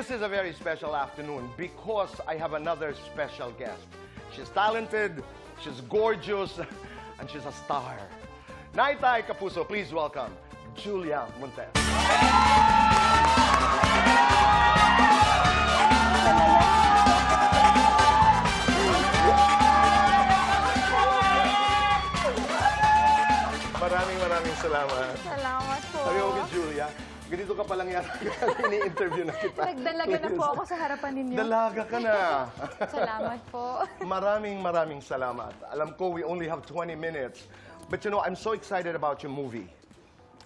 This is a very special afternoon because I have another special guest. She's talented, she's gorgeous, and she's a star. Naitay Kapuso, please welcome Julia Montes. Maraming salamat. Salamat po. Sabi ko kay Julia, ganito ka palang yan. Ini-interview na kita. Nagdalaga na po ako sa harapan ninyo. Dalaga ka na. Salamat po. Maraming salamat. Alam ko, we only have 20 minutes. But you know, I'm so excited about your movie.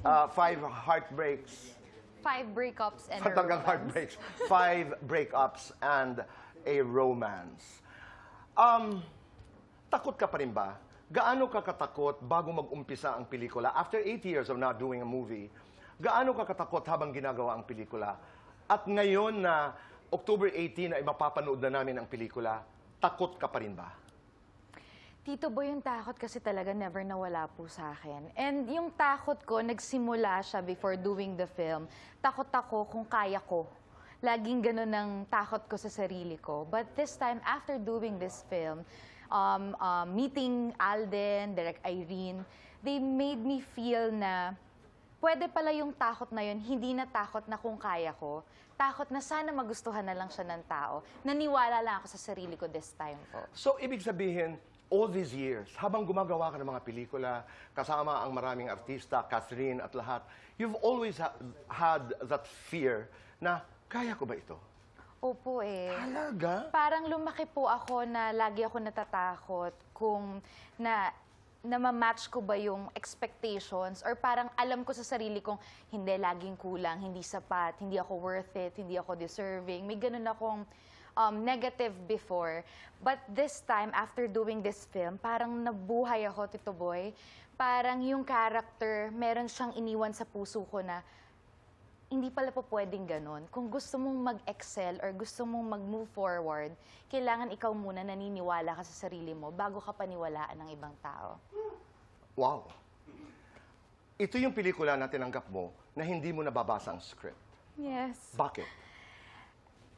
5 heartbreaks. 5 breakups and a Talagang romance. heartbreaks. 5 breakups and a romance. Takot ka pa rin ba? Gaano ka katakot bago mag-umpisa ang pelikula? After 8 years of not doing a movie, gaano ka katakot habang ginagawa ang pelikula? At ngayon na October 18 ay mapapanood na namin ang pelikula, takot ka pa rin ba? Tito Boy, yung takot kasi talaga never nawala po sa akin. And yung takot ko, nagsimula siya before doing the film. Takot ako kung kaya ko. Laging ganun ang takot ko sa sarili ko. But this time, after doing this film, meeting Alden, Direk Irene, they made me feel na pwede pala yung takot na yun, hindi na takot na kung kaya ko. Takot na sana magustuhan na lang siya ng tao. Naniwala lang ako sa sarili ko this time po. So, ibig sabihin, all these years, habang gumagawa ka ng mga pelikula, kasama ang maraming artista, Catherine at lahat, you've always had that fear na, kaya ko ba ito? Opo eh. Talaga? Parang lumaki po ako na lagi ako natatakot kung ma-match ko ba yung expectations or parang alam ko sa sarili kong hindi, laging kulang, hindi sapat, hindi ako worth it, hindi ako deserving. May ganun akong negative before. But this time, after doing this film, parang nabuhay ako, Tito Boy. Parang yung character, meron siyang iniwan sa puso ko na hindi pala po pwedeng ganun. Kung gusto mong mag-excel or gusto mong mag-move forward, kailangan ikaw muna naniniwala ka sa sarili mo bago ka paniwalaan ng ibang tao. Wow. Ito yung pelikula na tinanggap mo na hindi mo nababasa ang script. Yes. Bakit?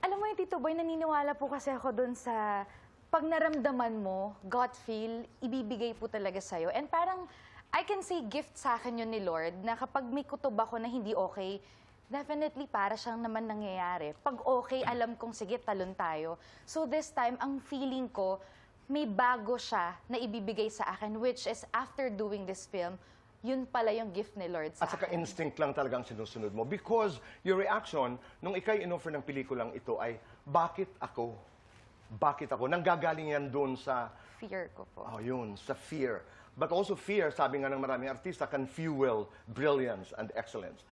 Alam mo yung Tito Boy, naniniwala po kasi ako dun sa pag naramdaman mo, gut feel, ibibigay po talaga sa'yo. And parang, I can say gift sa akin yun ni Lord na kapag may kutob ako na hindi okay, definitely para siyang naman nangyayari. Pag okay, alam kong sige, talon tayo. So this time, ang feeling ko, may bago siya na ibibigay sa akin, which is after doing this film, yun pala yung gift ni Lord sa At saka akin. instinct lang talagang sinusunod mo. Because your reaction, nung ikay in-offer ng pelikulang ito ay, bakit ako? Bakit ako? Nanggagaling yan doon sa, Fear ko po. oh yun, sa fear. But also fear, sabi nga ng maraming artista, can fuel brilliance and excellence.